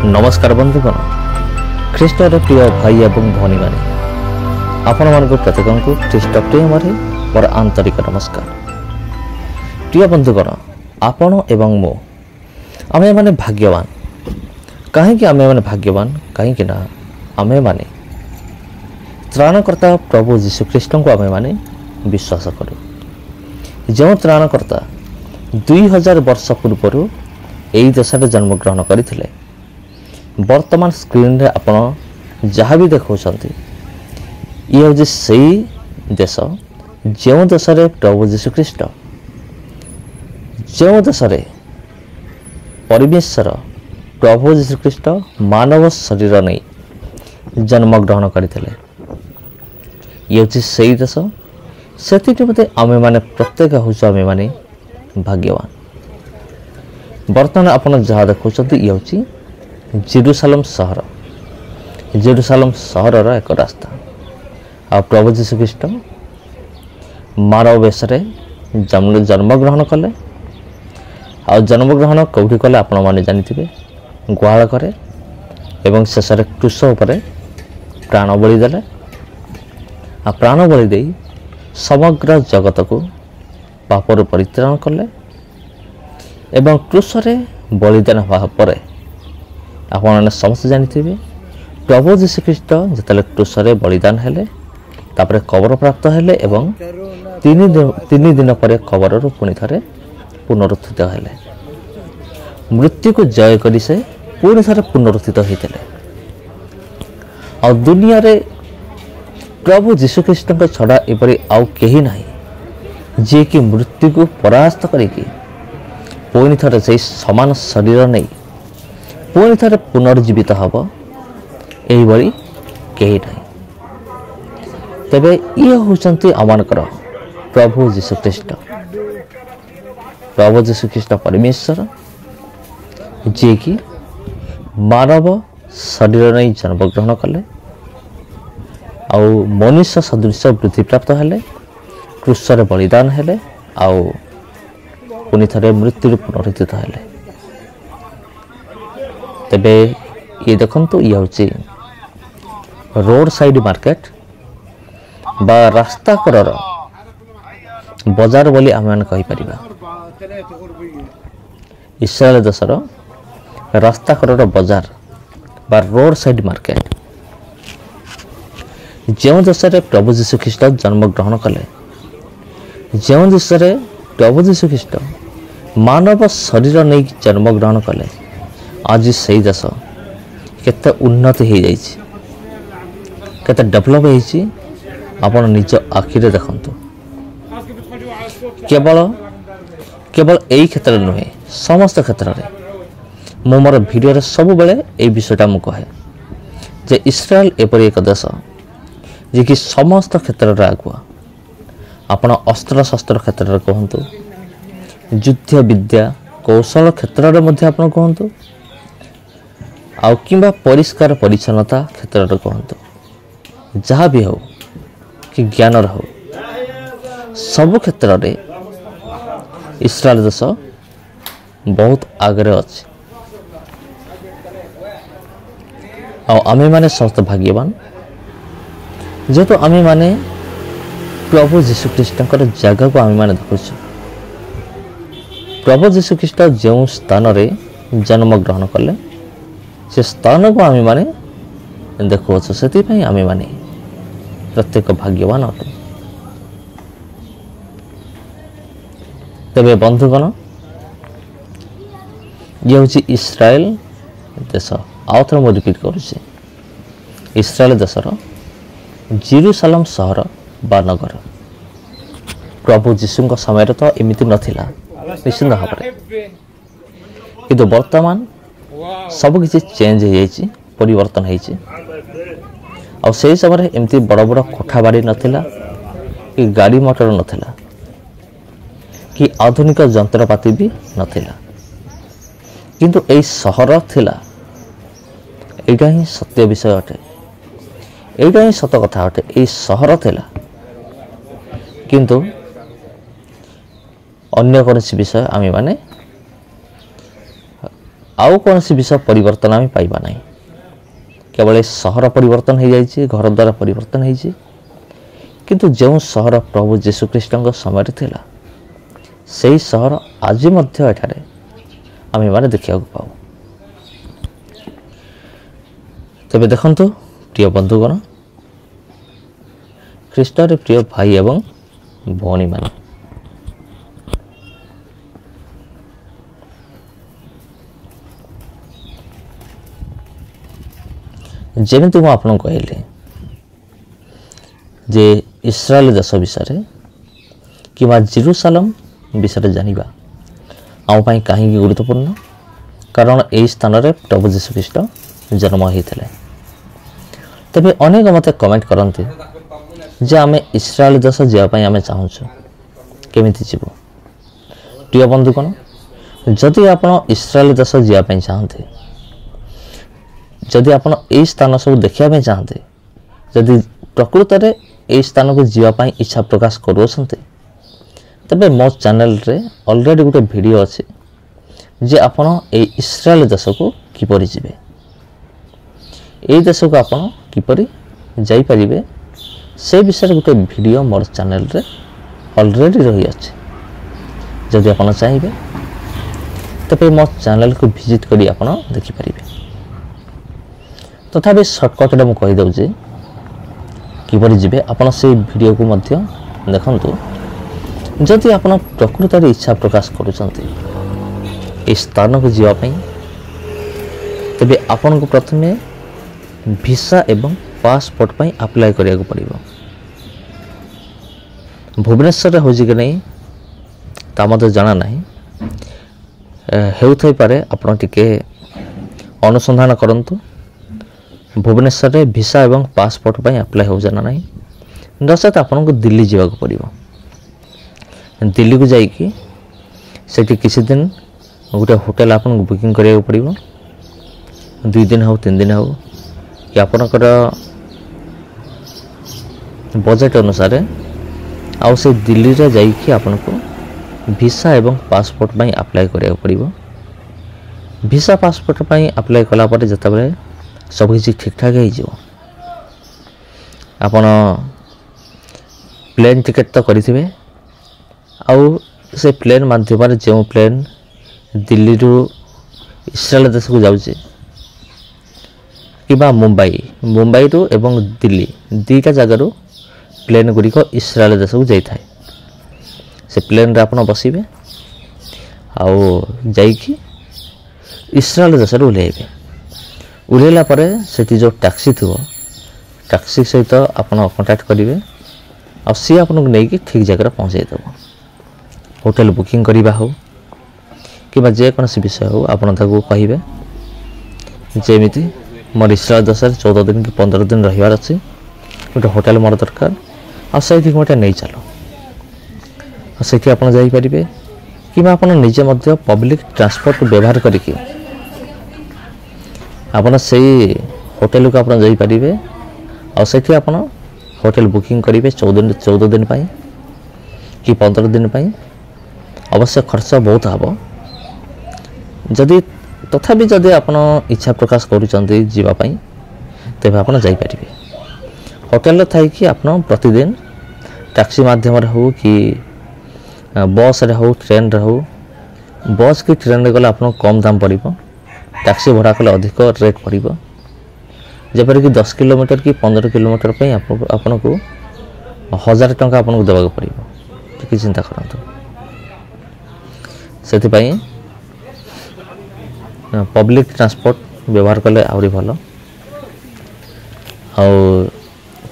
नमस्कार बंधुगण ख्रीष्टर प्रिय भाई एवं भौणी माने आपण मान प्रत्येक को ख्रीष्ट प्रेम मोर आंतरिक नमस्कार। प्रिय बंधुगण आपण एवं मो आमे माने भाग्यवान। कहीं आमे माने भाग्यवान कहीं ना आमे माने त्राणकर्ता प्रभु यीशु ख्रीष्ट को आमे माने विश्वास करूँ। जो त्राणकर्ता 2000 वर्ष पूर्व यही देश में जन्मग्रहण करते वर्तमान स्क्रीन रे आपण जहाँ भी देखा ये हूँ से देश जो देश में प्रभु यीशु ख्रीष्ट जो देश में परमेश्वर प्रभु यीशु ख्रीष्ट मानव शरीर नहीं जन्मग्रहण करते ये हूँ से देश से मते आमे माने प्रत्येक हूँ आमे माने भाग्यवान। बर्तमान आपन जहाँ देखुं ये हूँ जेरूसालेम सहर। जेरूसालेम सहर एक रास्ता आ प्रभु यीशु ख्रीष्ट मानव वेश जन्मग्रहण कले। आ जन्मग्रहण कौटी कले आपण मैंने जानी गुहाल करे एवं शेष क्रूस उपर प्राण बलि देले। आ प्राण बलि दे समग्र जगत को पापर परित्राण कले एवं क्रूस बलिदान हवा पर आपने समस्त जानी प्रभु यीशु ख्रीष्ट जिते क्रूस बलिदान हेले तापर कबर प्राप्त हेले एवं तीन दिन पर कबर पुणी थे पुनरुत्थित हेले। मृत्यु को जय करी से पुणी थे पुनरुत्थित होते आ दुनिया रे प्रभु यीशु ख्रीष्ट छड़ा एपरी आउ कहीं ना जी कि मृत्यु को परास्त करिकी पुणी थे से समान शरीर नहीं पुणी थे पुनर्जीवित हम यही कहीं ना। तेबे ये होचंती आमानकर प्रभु यीशु ख्रीष्ट। प्रभु यीशु ख्रीष्ट परमेश्वर जी कि मानव शरीर नहीं जन्मग्रहण कले आउ मनुष्य सदृश वृद्धि प्राप्त हेले क्रूस बलिदान हेले आउ पुणी थे मृत्यु पुनरुत्थित हेले। तेबे ये देखंतु ये हूँ रोड साइड मार्केट बा रास्ता करर बजार बोली आम मैंने कहीपर। इस्राएल देशर रास्ता करर बजार बा रोड साइड मार्केट जो देश में प्रभु यीशु ख्रीष्ट जन्मग्रहण कले जो देश में प्रभु यीशु ख्रीष्ट मानव शरीर नहीं जन्मग्रहण कले आज से देश केते उन्नति हो जाइए केते डेभलप होइछि आपण निज आखिरे देखंतु। केवल केवल यही क्षेत्र नुहे समस्त क्षेत्र में मो मोर भिडियो सब बेले ये विषयटा मु कहे जे इस्राएल एपरि एक देश जे कि समस्त क्षेत्र में आगुआ। आपण अस्त्र शस्त्र क्षेत्र में कहतु युद्ध विद्या कौशल क्षेत्र में मध्य आपण कहतु आउ किंबा परिष्कार परिच्छन्नता क्षेत्र में कहतु जहाँ भी हो कि ज्ञान हो सब क्षेत्र में इस्राएल देश बहुत आगे अच्छे। आमे माने समस्त भाग्यवान जेहेतु आमे माने प्रभु यीशु ख्रीष्ट जगह को आमे माने देखुछु। प्रभु यीशु ख्रीष्ट जो स्थान रे जन्म ग्रहण कले से स्थान को आमे माने देखुछु से आमे माने प्रत्येक भाग्यवान अटे। तेबे बंधुगण ये हूँ इस्राएल देश आउ थे मुझे रिपीट करुचे इस्राएल देशर जेरूसालेम सहर बा नगर प्रभु यीशु समय तो एमती नाला निश्चिंत भाव कि वर्तमान सबकि चेंज हो जाए परिवर्तन हो समय एमती बड़ बड़ कोठा बाड़ी नाला कि गाड़ी मोटर नाला कि आधुनिक जंत्रपाति भी नाला किंतु यही सहर थिला एटा ही सत्य विषय अटे एटा ही सत कथा अटे यही सहर थिला किंतु अन्य कौन विषय आम माने आउ कौन सी विषय परिवर्तन आम पाइबा नहीं। केवल सहर परिवर्तन हो जाए, घर द्वार परिवर्तन हो, किंतु जो सहर प्रभु जीशुख्रीष्ट समय थिला से सहर आज आम मैंने देखा पाऊ। तेबे देखंतु प्रिय बंधुगण, ख्रीष्टर प्रिय भाई एवं भौणी माने जेमिति मु आपन कहले जे इस्राएल देश विषय कि जेरूसालेम विषय जानिबा आम पाई कहीं गुरुत्वपूर्ण, कारण यही स्थान रे प्रभु जीशुख्रीष्ट जन्म होते। तेबे अनेक मत कमेंट करते जे आम इस्राएल देश जावाई आम चाहूँ, केमिति जीवु। प्रिय बंधुगण, जदि आपण इस्राएल देश जावाई चाहते, जदि आपण यही स्थान सब देखा चाहते, जदि प्रकृत में यही स्थान को जीवाई इच्छा प्रकाश करुँच, तबे मो चैनल रे ऑलरेडी गोटे वीडियो अच्छे जे आपण ए इस्राएल देश को किपरि जीवे, ए देश को आपण किपरि जाई परिबे से विषय गोटे वीडियो मोर चैनल रे ऑलरेडी रही अच्छे। जदि आपण चाहिए तबे मो चैनल को विजिट करी आपण देखि परिबे। तथापि शॉर्टकट रे मु कहि दउ जे किपरि जीवे आपण से वीडियो को मध्य देखंतु। जदि आपण प्रकृत रे इच्छा प्रकाश करूछंती ए स्थान को जीवाई, तबे आपण को प्रथमे वीसा एवं पासपोर्ट पर अप्लाई करिया को पड़िबो। भुवनेश्वर रे होजी कि नहीं ता मते जाना नहीं, हेउथै पारे आपण टिके अनुसंधान करंतु। भुवनेश्वर रे वीसा एवं पासपोर्ट पर अप्लाई हो जाना नहीं, नचेत आपण को दिल्ली जावा को पड़िबो। दिल्ली को जाइकी सेठी किसी दिन गोटे होटेल आपन बुकिंग करिया पड़िबो। 2 दिन हो 3 दिन हो कि आपनकर बजेट अनुसार आउ से दिल्ली रे जाइकी आपन को वीसा एवं पासपोर्ट पई अप्लाई करिया पड़िबो। वीसा पासपोर्ट पई अप्लाई कला पर जता बेले सब किछि ठीक ठाक हे जिवो। आपन प्लेन टिकट तो करिथिबे, आउ से प्लेन माध्यम जो प्लेन दिल्ली रु इस्राएल देश को जाउचे कि मुंबई रु एवं दिल्ली दुईटा जगार प्लेन गुड़िक इस्राएल देश को जाए, से प्लेन रे आपन बसिबे आउ जाइकी इस्राएल देश ओह्लैबे। ओह्लैला परे सेठी जो टैक्सी थो, टैक्सी सहित आपन कांटेक्ट करेंगे आ सी आपन को नहीं ठीक जगह पहुँचे देव। होटेल बुकिंग करवा हो कि जेकोसी विषय हो आपन ताको कहिबे जेमिति मोर इस्राएल देश 14 दिन कि 15 दिन रहिबार अछि, गोटे होटेल मोर दरकार आ सही गोटे नहीं चलो सेठी आपन जाई परिबे कि आपन निजे मध्य पब्लिक ट्रांसपोर्ट व्यवहार करिके आपन सही होटेल को आपन जाई परिबे आ सेठी आपन होटेल बुकिंग करिबे 14 दिन पई कि 15 दिन पई। अवश्य खर्च बहुत हम, जदि तथापि जदि आपण इच्छा प्रकाश करूचंती जीवाई तेबे आपण जाई परिबे। होटेल थाई कि आपण प्रतिदिन टैक्सी माध्यम रे हो कि बस रे हो ट्रेन रे हो, बस कि ट्रेन रे गले आपण कम दाम पड़िबो, टैक्सी भड़ा कले अधिक रेट पड़िबो। जेपर कि 10 किलोमीटर कि 15 किलोमीटर पे आपण को 1000 टंका आपण को देबा पड़िबो। टिके चिंता करंतु। से पब्लिक ट्रांसपोर्ट व्यवहार कले आउरी भल, आउ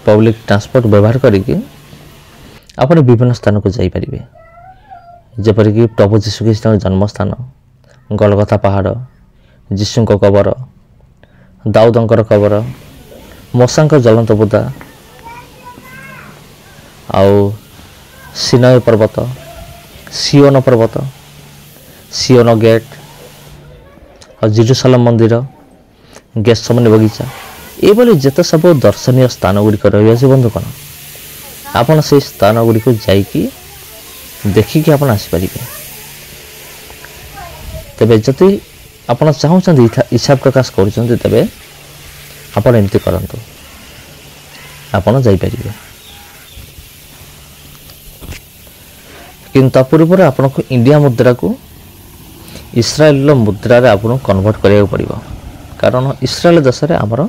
पब्लिक ट्रांसपोर्ट व्यवहार करिके आपण विभिन्न स्थान को जाई परिबे। जेपर कि प्रभु जीशुख्रीष्ट जन्म स्थान, गलगथा पहाड़, जीशुक कबर, दाऊदंकर कबर, मूसांक ज्वलंत बुदा, आउ सिनाई पर्वत, सियोन पर्वत, सियोन गेट और जेरूसालेम मंदिर, गेत्सेमनी बगीचा, ये जिते सब दर्शनीय स्थान गुड़िक रही है बंधुगण, आपन से स्थान गुड़िक जाइकी देखिकी आपन आसीपारे। तेबे जदि ଆପଣ ଚାହୁଁଛନ୍ତି ଇଚ୍ଛା ପ୍ରକାଶ କରୁଛନ୍ତି ତେବେ ଆପଣ ଏମିତି କରନ୍ତୁ, ଆପଣ ଯାଇପାରିବେ। କିନ୍ତୁ ତା ପୂର୍ବରୁ ଆପଣଙ୍କୁ ଇଣ୍ଡିଆ ମୁଦ୍ରାକୁ ଇସ୍ରାଏଲର ମୁଦ୍ରାରେ ଆପଣଙ୍କୁ କନଭର୍ଟ କରିବାକୁ ପଡ଼ିବ। କାରଣ ଇସ୍ରାଏଲ ଦେଶରେ ଆମର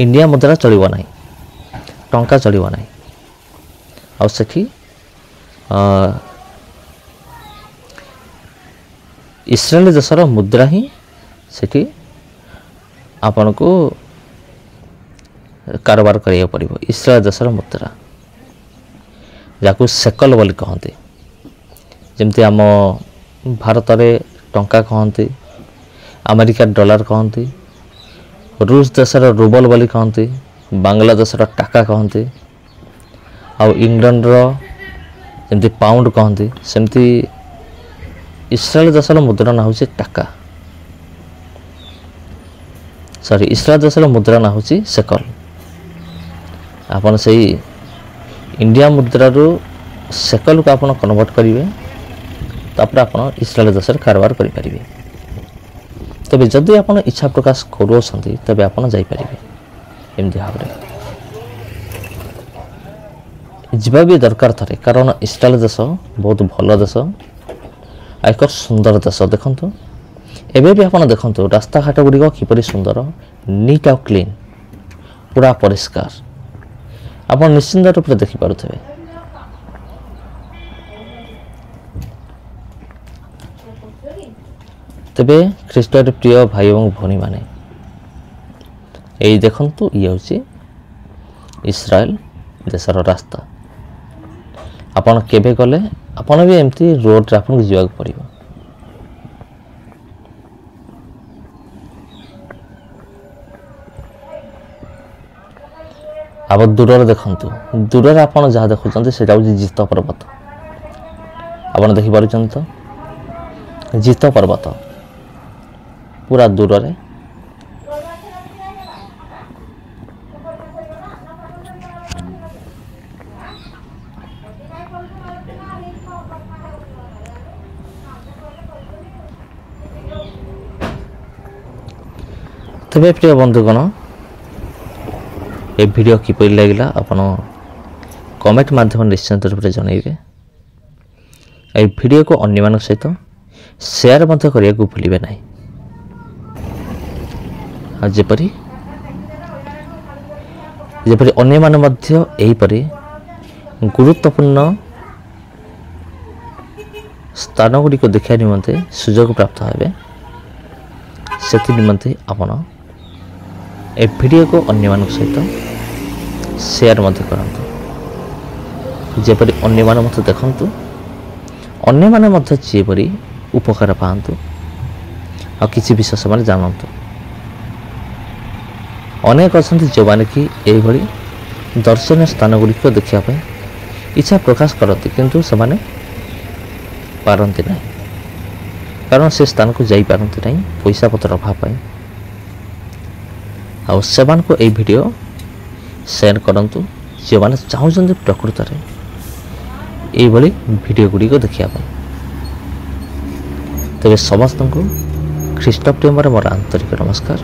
ଇଣ୍ଡିଆ ମୁଦ୍ରା ଚଳିବ ନାହିଁ, ଟଙ୍କା ଚଳିବ ନାହିଁ। ଆଉ ସେଠି ଇସ୍ରାଏଲ ଦେଶର ମୁଦ୍ରା ହିଁ ସେଠି ଆପଣଙ୍କୁ କାରବାର କରିବାକୁ ପଡ଼ିବ। ଇସ୍ରାଏଲ ଦେଶର ମୁଦ୍ରା ଯାହାକୁ ସେକଲ ବୋଲି କହନ୍ତି। ଯେମିତି ଆମ ଭାରତରେ ଟଙ୍କା କହନ୍ତି, ଆମେରିକା ଡଲାର କହନ୍ତି, ରୁଷ ଦେଶର ରୁବଲ ବୋଲି କହନ୍ତି, ବାଂଲାଦେଶର ଟାକା କହନ୍ତି, ଆଉ ଇଂଲଣ୍ଡର ଯେମିତି ପାଉଣ୍ଡ କହନ୍ତି, ସେମିତି ଇସ୍ରାଏଲ ଦେଶର ମୁଦ୍ରା ନାଁ ହେଉଛି ଟାକା। ଇସ୍ରାଏଲ ଦେଶର ମୁଦ୍ରା ନାଁ ହେଉଛି ସେକଲ। ଆପଣ ସେଇ ଇଣ୍ଡିଆ ମୁଦ୍ରାରୁ ସେକଲକୁ ଆପଣ କନଭର୍ଟ କରିବେ, ତାପରେ ଆପଣ ଇସ୍ରାଏଲ ଦେଶରେ କାରବାର କରିପାରିବେ। ତେବେ ଯଦି ଆପଣ ଇଚ୍ଛା ପ୍ରକାଶ କରୁଅଛନ୍ତି ତେବେ ଆପଣ ଯାଇପାରିବେ। ଏମିତି ଭାବରେ ଯିବା ବି ଦରକାର ଥରେ, କାରଣ ଇସ୍ରାଏଲ ଦେଶ ବହୁତ ଭଲ ଦେଶ, ଏକ ସୁନ୍ଦର ଦେଶ। ଦେଖନ୍ତୁ ଏବେ ବି ଆପଣ ଦେଖନ୍ତୁ ରାସ୍ତାଘାଟ ଗୁଡ଼ିକ କିପରି ସୁନ୍ଦର, ନିଟ୍ ଆଉ କ୍ଲିନ୍, ପୁରା ପରିଷ୍କାର, ଆପଣ ନିଶ୍ଚିନ୍ତ ରୂପରେ ଦେଖିପାରୁଥିବେ। ତେବେ ଖ୍ରୀଷ୍ଟରେ ପ୍ରିୟ ଭାଇ ଏବଂ ଭଉଣୀମାନେ, ଏଇ ଦେଖନ୍ତୁ ଇଏ ହେଉଛି ଇସ୍ରାଏଲ ଦେଶର ରାସ୍ତା। ଆପଣ କେବେ ଗଲେ ଆପଣ ବି ଏମିତି ରୋଡ଼ରେ ଆପଣଙ୍କୁ ଯିବାକୁ ପଡ଼ିବ। ଆଉ ଦୂରରେ ଦେଖନ୍ତୁ, ଦୂରରେ ଆପଣ ଯାହା ଦେଖୁଛନ୍ତି ସେଇଟା ହେଉଛି ଜିତ ପର୍ବତ। ଆପଣ ଦେଖିପାରୁଛନ୍ତି ତ ଜିତ ପର୍ବତ ପୁରା ଦୂରରେ। ତେବେ ପ୍ରିୟ ବନ୍ଧୁଗଣ, ଏ ଭିଡ଼ିଓ କିପରି ଲାଗିଲା ଆପଣ କମେଣ୍ଟ ମାଧ୍ୟମରେ ନିଶ୍ଚିନ୍ତ ରୂପରେ ଜଣାଇବେ। এই ଭିଡ଼ିଓକୁ ଅନ୍ୟମାନଙ୍କ ସହିତ ସେୟାର ମଧ୍ୟ କରିବାକୁ ଭୁଲିବେ ନାହିଁ। ଆଉ ଯେପରି ଅନ୍ୟମାନେ ମଧ୍ୟ ଏହିପରି ଗୁରୁତ୍ୱପୂର୍ଣ୍ଣ ସ୍ଥାନ ଗୁଡ଼ିକୁ ଦେଖିବା ନିମନ୍ତେ ସୁଯୋଗ ପ୍ରାପ୍ତ ହେବେ, ସେଥି ନିମନ୍ତେ ଆପଣ ଏ ଭିଡ଼ିଓକୁ ଅନ୍ୟମାନଙ୍କ ସହିତ ସେୟାର ମଧ୍ୟ କରନ୍ତୁ, ଯେପରି ଅନ୍ୟମାନେ ମଧ୍ୟ ଦେଖନ୍ତୁ, ଅନ୍ୟମାନେ ମଧ୍ୟ ଯେପରି ଉପକାର ପାଆନ୍ତୁ ଆଉ କିଛି ବିଷୟ ସେମାନେ ଜାଣନ୍ତୁ। ଅନେକ ଅଛନ୍ତି ଯେଉଁମାନେ କି ଏହିଭଳି ଦର୍ଶନୀୟ ସ୍ଥାନ ଗୁଡ଼ିକ ଦେଖିବା ପାଇଁ ଇଚ୍ଛା ପ୍ରକାଶ କରନ୍ତି, କିନ୍ତୁ ସେମାନେ ପାରନ୍ତି ନାହିଁ, କାରଣ ସେ ସ୍ଥାନକୁ ଯାଇପାରନ୍ତି ନାହିଁ ପଇସା ପତ୍ର ଅଭାବ ପାଇଁ। ଆଉ ସେମାନଙ୍କୁ ଏହି ଭିଡ଼ିଓ ସେୟାର କରନ୍ତୁ, ଯେଉଁମାନେ ଚାହୁଁଛନ୍ତି ପ୍ରକୃତରେ ଏଇଭଳି ଭିଡ଼ିଓ ଗୁଡ଼ିକ ଦେଖିବା ପାଇଁ। ତେବେ ସମସ୍ତଙ୍କୁ ଖ୍ରୀଷ୍ଟ ପ୍ରେମରେ ମୋର ଆନ୍ତରିକ ନମସ୍କାର।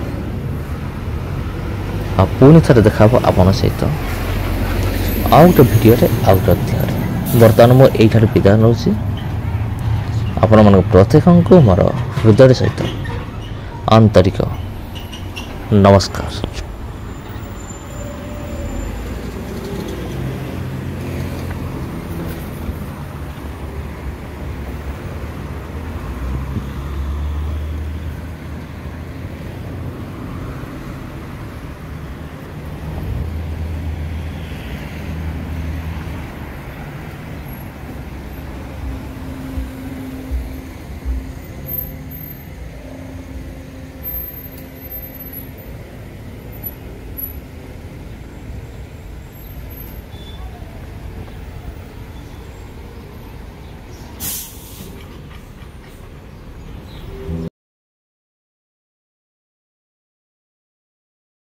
ଆଉ ପୁଣି ଥରେ ଦେଖା ହେବ ଆପଣଙ୍କ ସହିତ ଆଉ ଗୋଟେ ଭିଡ଼ିଓରେ, ଆଉ ଗୋଟେ ଅଧ୍ୟାୟରେ। ବର୍ତ୍ତମାନ ମୁଁ ଏଇଠାରୁ ବିଦାୟ ନେଉଛି। ଆପଣମାନଙ୍କ ପ୍ରତ୍ୟେକଙ୍କୁ ମୋର ହୃଦୟ ସହିତ ଆନ୍ତରିକ ନମସ୍କାର।